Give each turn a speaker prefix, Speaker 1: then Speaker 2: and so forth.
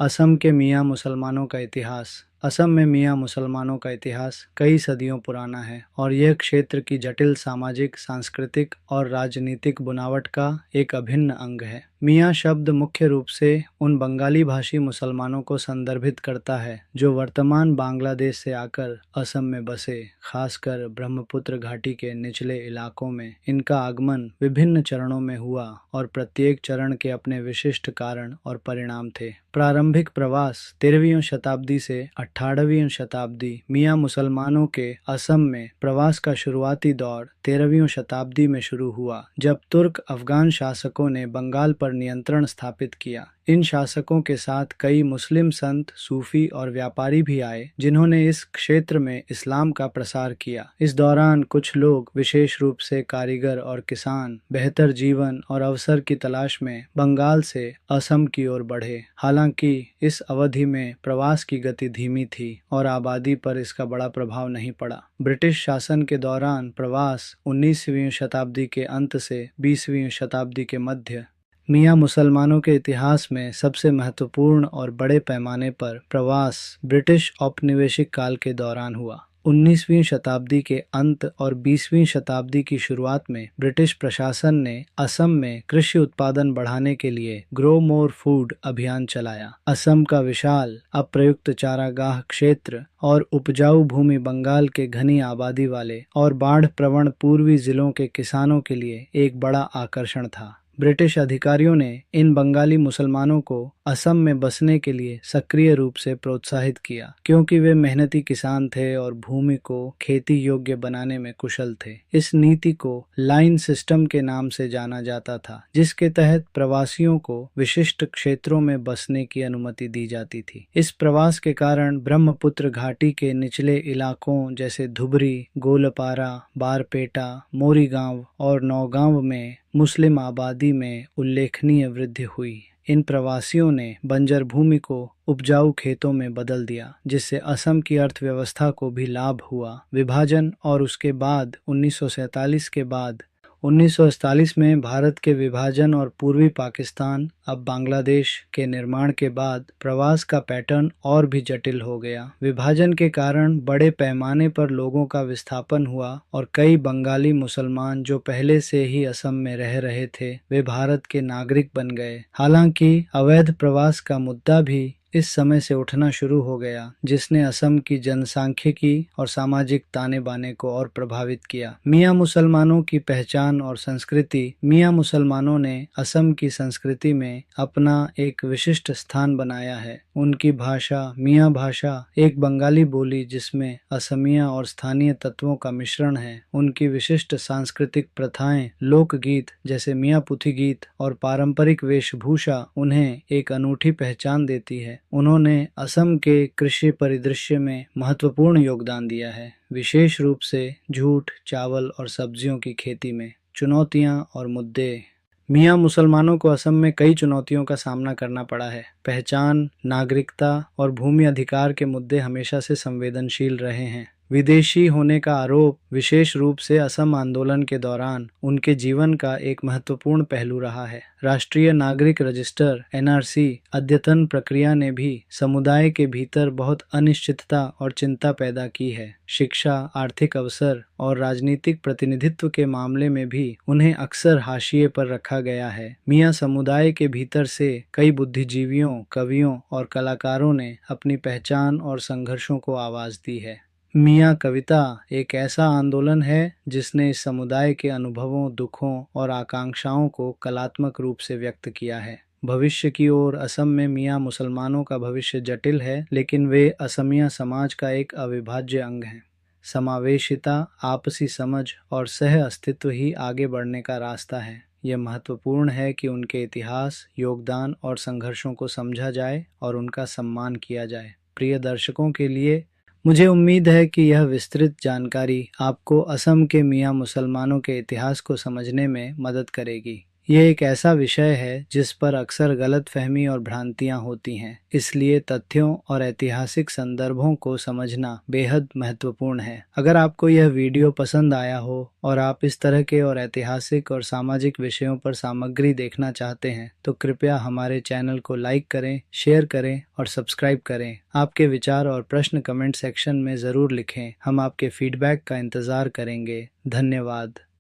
Speaker 1: असम के मियाँ मुसलमानों का इतिहास। असम में मियाँ मुसलमानों का इतिहास कई सदियों पुराना है और यह क्षेत्र की जटिल सामाजिक, सांस्कृतिक और राजनीतिक बुनावट का एक अभिन्न अंग है। मियाँ शब्द मुख्य रूप से उन बंगाली भाषी मुसलमानों को संदर्भित करता है जो वर्तमान बांग्लादेश से आकर असम में बसे, खासकर ब्रह्मपुत्र घाटी के निचले इलाकों में। इनका आगमन विभिन्न चरणों में हुआ और प्रत्येक चरण के अपने विशिष्ट कारण और परिणाम थे। प्रारंभिक प्रवास 13वीं शताब्दी से 18वीं शताब्दी। मियाँ मुसलमानों के असम में प्रवास का शुरुआती दौर 13वीं शताब्दी में शुरू हुआ, जब तुर्क अफगान शासकों ने बंगाल पर नियंत्रण स्थापित किया। इन शासकों के साथ कई मुस्लिम संत, सूफी और व्यापारी भी आए, जिन्होंने इस क्षेत्र में इस्लाम का प्रसार किया। इस दौरान कुछ लोग, विशेष रूप से कारीगर और किसान, बेहतर जीवन और अवसर की तलाश में बंगाल से असम की ओर बढ़े। हालांकि इस अवधि में प्रवास की गति धीमी थी और आबादी पर इसका बड़ा प्रभाव नहीं पड़ा। ब्रिटिश शासन के दौरान प्रवास 19वीं शताब्दी के अंत से 20वीं शताब्दी के मध्य। मियाँ मुसलमानों के इतिहास में सबसे महत्वपूर्ण और बड़े पैमाने पर प्रवास ब्रिटिश औपनिवेशिक काल के दौरान हुआ। 19वीं शताब्दी के अंत और 20वीं शताब्दी की शुरुआत में ब्रिटिश प्रशासन ने असम में कृषि उत्पादन बढ़ाने के लिए ग्रो मोर फूड अभियान चलाया। असम का विशाल अप्रयुक्त चारागाह क्षेत्र और उपजाऊ भूमि बंगाल के घनी आबादी वाले और बाढ़ प्रवण पूर्वी जिलों के किसानों के लिए एक बड़ा आकर्षण था। ब्रिटिश अधिकारियों ने इन बंगाली मुसलमानों को असम में बसने के लिए सक्रिय रूप से प्रोत्साहित किया, क्योंकि वे मेहनती किसान थे और भूमि को खेती योग्य बनाने में कुशल थे। इस नीति को लाइन सिस्टम के नाम से जाना जाता था, जिसके तहत प्रवासियों को विशिष्ट क्षेत्रों में बसने की अनुमति दी जाती थी। इस प्रवास के कारण ब्रह्मपुत्र घाटी के निचले इलाकों जैसे धुबरी, गोलपारा, बारपेटा, मोरीगांव और नौगांव में मुस्लिम आबादी में उल्लेखनीय वृद्धि हुई। इन प्रवासियों ने बंजर भूमि को उपजाऊ खेतों में बदल दिया, जिससे असम की अर्थव्यवस्था को भी लाभ हुआ। विभाजन और उसके बाद 1947 के बाद 1947 में भारत के विभाजन और पूर्वी पाकिस्तान, अब बांग्लादेश के निर्माण के बाद प्रवास का पैटर्न और भी जटिल हो गया। विभाजन के कारण बड़े पैमाने पर लोगों का विस्थापन हुआ और कई बंगाली मुसलमान जो पहले से ही असम में रह रहे थे, वे भारत के नागरिक बन गए। हालांकि अवैध प्रवास का मुद्दा भी इस समय से उठना शुरू हो गया, जिसने असम की जनसांख्यिकी और सामाजिक ताने बाने को और प्रभावित किया। मियाँ मुसलमानों की पहचान और संस्कृति। मियाँ मुसलमानों ने असम की संस्कृति में अपना एक विशिष्ट स्थान बनाया है। उनकी भाषा, मियाँ भाषा, एक बंगाली बोली जिसमें असमिया और स्थानीय तत्वों का मिश्रण है। उनकी विशिष्ट सांस्कृतिक प्रथाएं, लोकगीत जैसे मियाँ पुथी गीत और पारंपरिक वेशभूषा उन्हें एक अनूठी पहचान देती है। उन्होंने असम के कृषि परिदृश्य में महत्वपूर्ण योगदान दिया है, विशेष रूप से जूट, चावल और सब्जियों की खेती में। चुनौतियां और मुद्दे। मियाँ मुसलमानों को असम में कई चुनौतियों का सामना करना पड़ा है। पहचान, नागरिकता और भूमि अधिकार के मुद्दे हमेशा से संवेदनशील रहे हैं। विदेशी होने का आरोप, विशेष रूप से असम आंदोलन के दौरान, उनके जीवन का एक महत्वपूर्ण पहलू रहा है। राष्ट्रीय नागरिक रजिस्टर (NRC) अद्यतन प्रक्रिया ने भी समुदाय के भीतर बहुत अनिश्चितता और चिंता पैदा की है। शिक्षा, आर्थिक अवसर और राजनीतिक प्रतिनिधित्व के मामले में भी उन्हें अक्सर हाशिए पर रखा गया है। मियाँ समुदाय के भीतर से कई बुद्धिजीवियों, कवियों और कलाकारों ने अपनी पहचान और संघर्षों को आवाज दी है। मियाँ कविता एक ऐसा आंदोलन है जिसने इस समुदाय के अनुभवों, दुखों और आकांक्षाओं को कलात्मक रूप से व्यक्त किया है। भविष्य की ओर। असम में मियाँ मुसलमानों का भविष्य जटिल है, लेकिन वे असमिया समाज का एक अविभाज्य अंग हैं। समावेशिता, आपसी समझ और सह अस्तित्व ही आगे बढ़ने का रास्ता है। यह महत्वपूर्ण है कि उनके इतिहास, योगदान और संघर्षों को समझा जाए और उनका सम्मान किया जाए। प्रिय दर्शकों के लिए मुझे उम्मीद है कि यह विस्तृत जानकारी आपको असम के मियाँ मुसलमानों के इतिहास को समझने में मदद करेगी। ये एक ऐसा विषय है जिस पर अक्सर गलतफहमी और भ्रांतियां होती हैं, इसलिए तथ्यों और ऐतिहासिक संदर्भों को समझना बेहद महत्वपूर्ण है। अगर आपको यह वीडियो पसंद आया हो और आप इस तरह के और ऐतिहासिक और सामाजिक विषयों पर सामग्री देखना चाहते हैं तो कृपया हमारे चैनल को लाइक करें, शेयर करें और सब्सक्राइब करें। आपके विचार और प्रश्न कमेंट सेक्शन में ज़रूर लिखें। हम आपके फीडबैक का इंतज़ार करेंगे। धन्यवाद।